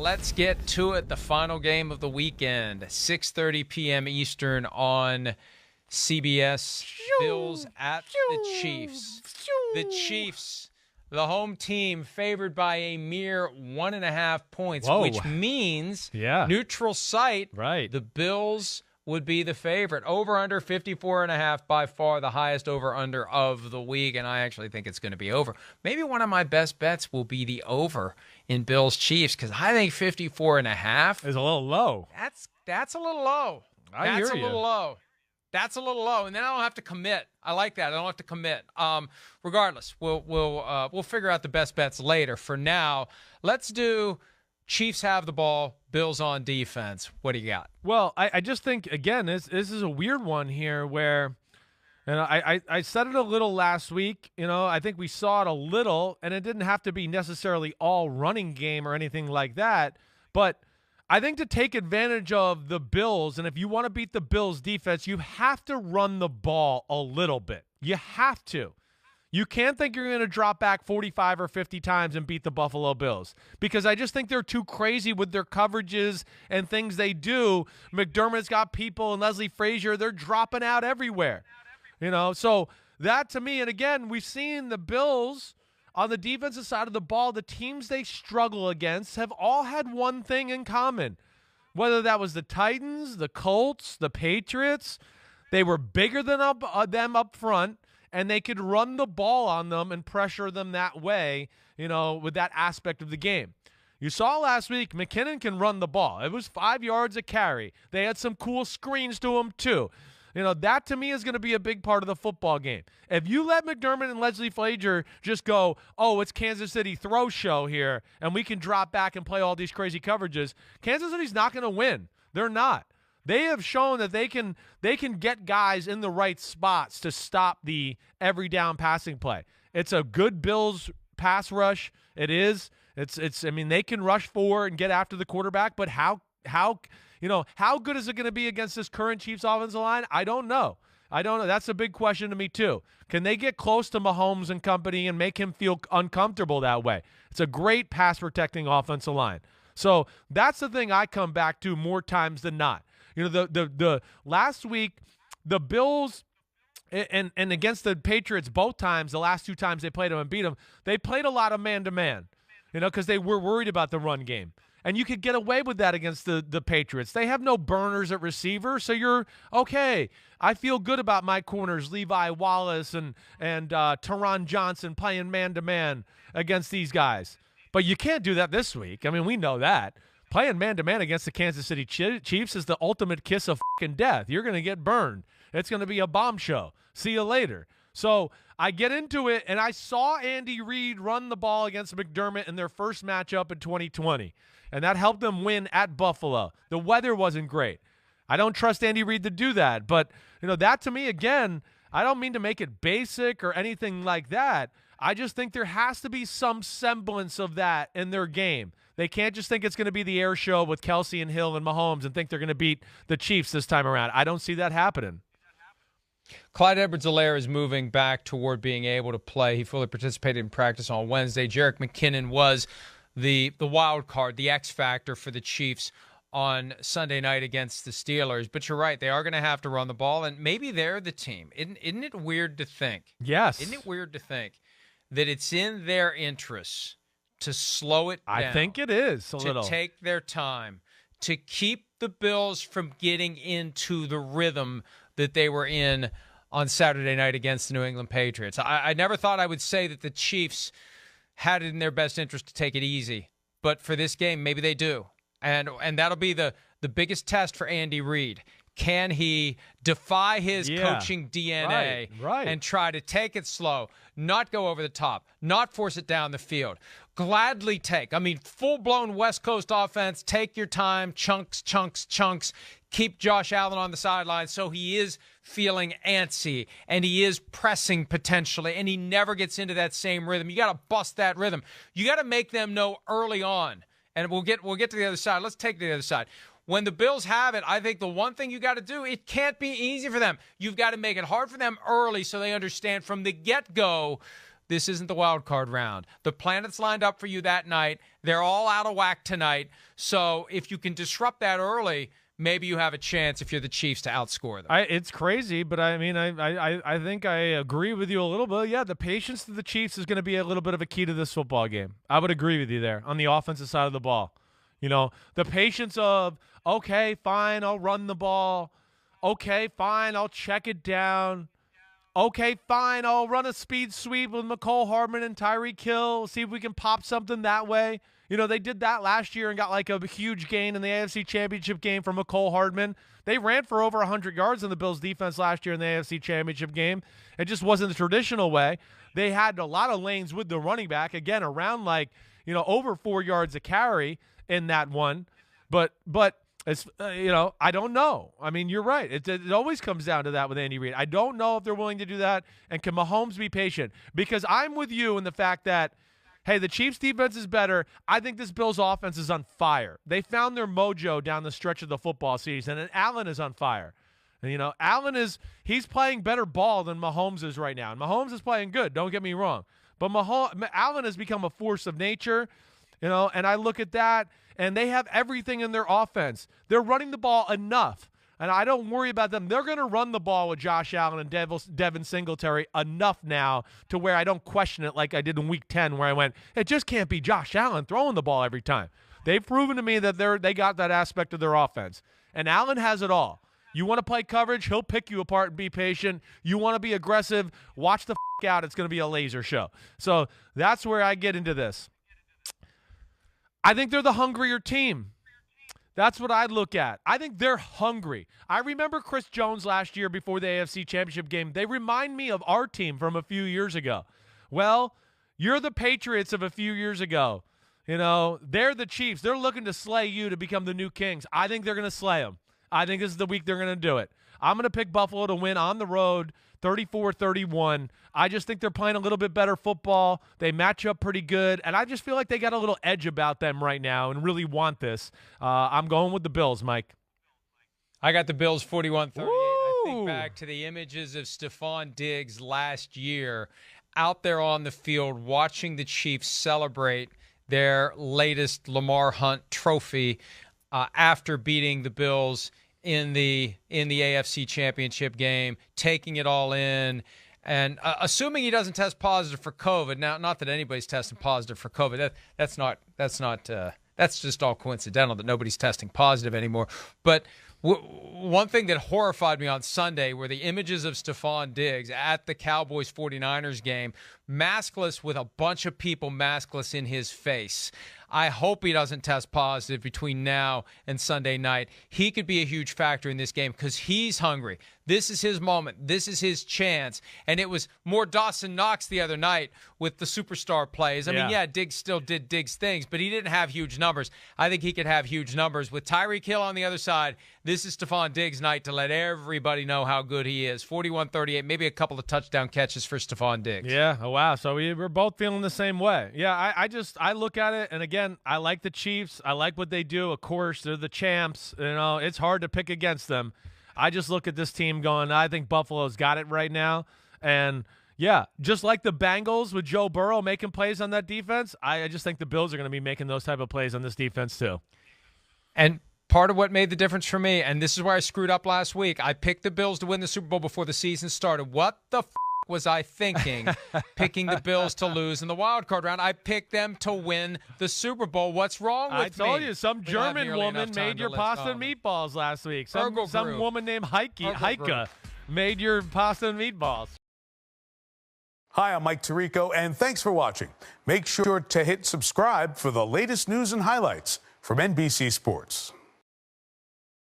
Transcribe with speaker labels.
Speaker 1: let's get to it. The final game of the weekend, 6:30 p.m. Eastern on CBS. Bills at the Chiefs. The Chiefs, the home team, favored by a mere 1.5 points, which means neutral site.
Speaker 2: Right.
Speaker 1: The Bills would be the favorite. Over-under 54.5, by far the highest over-under of the week, and I actually think it's going to be over. Maybe one of my best bets will be the over in Bills-Chiefs, because I think 54.5
Speaker 2: is a little low.
Speaker 1: That's a little low. That's a little low. That's a little low, and then I don't have to commit. I like that. I don't have to commit. Regardless, we'll figure out the best bets later. For now, let's do Chiefs have the ball, Bills on defense. What do you got?
Speaker 2: Well, I just think, again, this is a weird one here where, and I said it a little last week. I think we saw it a little, and it didn't have to be necessarily all running game or anything like that. But I think to take advantage of the Bills, and if you want to beat the Bills defense, you have to run the ball a little bit. You have to. You can't think you're going to drop back 45 or 50 times and beat the Buffalo Bills, because I just think they're too crazy with their coverages and things they do. McDermott's got people, and Leslie Frazier, they're dropping out everywhere. So that to me, and again, we've seen the Bills on the defensive side of the ball, the teams they struggle against have all had one thing in common. Whether that was the Titans, the Colts, the Patriots, they were bigger than them up front, and they could run the ball on them and pressure them that way, with that aspect of the game. You saw last week, McKinnon can run the ball. It was 5 yards a carry. They had some cool screens to him too. That to me is going to be a big part of the football game. If you let McDermott and Leslie Frazier just go, it's Kansas City throw show here, and we can drop back and play all these crazy coverages, Kansas City's not going to win. They're not. They have shown that they can get guys in the right spots to stop the every down passing play. It's a good Bills pass rush. It is. I mean, they can rush forward and get after the quarterback, but how good is it going to be against this current Chiefs offensive line? I don't know. That's a big question to me too. Can they get close to Mahomes and company and make him feel uncomfortable that way? It's a great pass protecting offensive line. So that's the thing I come back to more times than not. The last week, the Bills and against the Patriots both times, the last two times they played them and beat them, they played a lot of man-to-man, because they were worried about the run game. And you could get away with that against the Patriots. They have no burners at receiver, so you're okay. I feel good about my corners, Levi Wallace and Teron Johnson playing man-to-man against these guys. But you can't do that this week. I mean, we know that. Playing man-to-man against the Kansas City Chiefs is the ultimate kiss of fucking death. You're going to get burned. It's going to be a bomb show. See you later. So I get into it, and I saw Andy Reid run the ball against McDermott in their first matchup in 2020, and that helped them win at Buffalo. The weather wasn't great. I don't trust Andy Reid to do that, but that to me, again, I don't mean to make it basic or anything like that. I just think there has to be some semblance of that in their game. They can't just think it's going to be the air show with Kelsey and Hill and Mahomes and think they're going to beat the Chiefs this time around. I don't see that happening.
Speaker 1: Clyde Edwards-Helaire is moving back toward being able to play. He fully participated in practice on Wednesday. Jerick McKinnon was the wild card, the X factor for the Chiefs on Sunday night against the Steelers. But you're right, they are going to have to run the ball, and maybe they're the team. Isn't it weird to think?
Speaker 2: Yes.
Speaker 1: Isn't it weird to think that it's in their interests to slow it down?
Speaker 2: I think it is a little.
Speaker 1: To take their time, to keep the Bills from getting into the rhythm that they were in on Saturday night against the New England Patriots. I never thought I would say that the Chiefs had it in their best interest to take it easy, but for this game, maybe they do. And that'll be the biggest test for Andy Reid. Can he defy his coaching DNA and try to take it slow, not go over the top, not force it down the field? Gladly take. I mean, full-blown West Coast offense, take your time, chunks. Keep Josh Allen on the sideline so he is feeling antsy and he is pressing potentially and he never gets into that same rhythm. You got to bust that rhythm. You got to make them know early on. And we'll get to the other side. Let's take the other side. When the Bills have it, I think the one thing you got to do, it can't be easy for them. You've got to make it hard for them early so they understand from the get-go This isn't the wild card round. The planets lined up for you that night. They're all out of whack tonight. So if you can disrupt that early, maybe you have a chance if you're the Chiefs to outscore them.
Speaker 2: It's crazy, but I mean, I think I agree with you a little bit. Yeah, the patience of the Chiefs is going to be a little bit of a key to this football game. I would agree with you there on the offensive side of the ball. You know, the patience of, okay, fine, I'll run the ball. Okay, fine, I'll check it down. Okay, fine, I'll run a speed sweep with McCole Hardman and Tyreek Hill, see if we can pop something that way. You know, they did that last year and got like a huge gain in the AFC Championship game from McCole Hardman. They ran for over 100 yards in the Bills' defense last year in the AFC Championship game. It just wasn't the traditional way. They had a lot of lanes with the running back, again, around like, you know, over 4 yards a carry in that one. But it's, you know, I don't know. I mean, you're right. It always comes down to that with Andy Reid. I don't know if they're willing to do that, and can Mahomes be patient? Because I'm with you in the fact that, hey, the Chiefs' defense is better. I think this Bills' offense is on fire. They found their mojo down the stretch of the football season, and Allen is on fire. And, you know, he's playing better ball than Mahomes is right now. And Mahomes is playing good, don't get me wrong. But Allen has become a force of nature, you know, and I look at that, and they have everything in their offense. They're running the ball enough, and I don't worry about them. They're going to run the ball with Josh Allen and Devin Singletary enough now to where I don't question it like I did in Week 10 where I went, it just can't be Josh Allen throwing the ball every time. They've proven to me that they got that aspect of their offense, and Allen has it all. You want to play coverage, he'll pick you apart and be patient. You want to be aggressive, watch the out. It's going to be a laser show. So that's where I get into this. I think they're the hungrier team. That's what I look at. I think they're hungry. I remember Chris Jones last year before the AFC Championship game. They remind me of our team from a few years ago. Well, you're the Patriots of a few years ago. You know, they're the Chiefs. They're looking to slay you to become the new Kings. I think they're going to slay them. I think this is the week they're going to do it. I'm going to pick Buffalo to win on the road, 34-31. I just think they're playing a little bit better football. They match up pretty good, and I just feel like they got a little edge about them right now and really want this. I'm going with the Bills, Mike.
Speaker 1: I got the Bills 41-38. I think back to the images of Stephon Diggs last year out there on the field watching the Chiefs celebrate their latest Lamar Hunt trophy after beating the Bills in the AFC Championship game, taking it all in, and assuming he doesn't test positive for COVID. Now, not that anybody's testing positive for COVID. That's just all coincidental that nobody's testing positive anymore. But one thing that horrified me on Sunday were the images of Stephon Diggs at the Cowboys-49ers game, maskless with a bunch of people maskless in his face. I hope he doesn't test positive between now and Sunday night. He could be a huge factor in this game because he's hungry. This is his moment. This is his chance. And it was more Dawson Knox the other night with the superstar plays. I mean, Diggs still did Diggs things, but he didn't have huge numbers. I think he could have huge numbers. With Tyreek Hill on the other side, this is Stephon Diggs' night to let everybody know how good he is. 41-38, maybe a couple of touchdown catches for Stephon Diggs.
Speaker 2: Yeah, oh, wow. So we're both feeling the same way. Yeah, I look at it, and again, I like the Chiefs. I like what they do. Of course, they're the champs. You know, it's hard to pick against them. I just look at this team going, I think Buffalo's got it right now. And, yeah, just like the Bengals with Joe Burrow making plays on that defense, I just think the Bills are going to be making those type of plays on this defense too.
Speaker 1: And part of what made the difference for me, and this is where I screwed up last week, I picked the Bills to win the Super Bowl before the season started. What the was I thinking picking the Bills to lose in the wild card round? I picked them to win the Super Bowl. What's wrong with me?
Speaker 2: I told you, some German woman made your pasta and meatballs last week. Some woman named Heike made your pasta and meatballs.
Speaker 3: Hi, I'm Mike Tirico, and thanks for watching. Make sure to hit subscribe for the latest news and highlights from NBC Sports.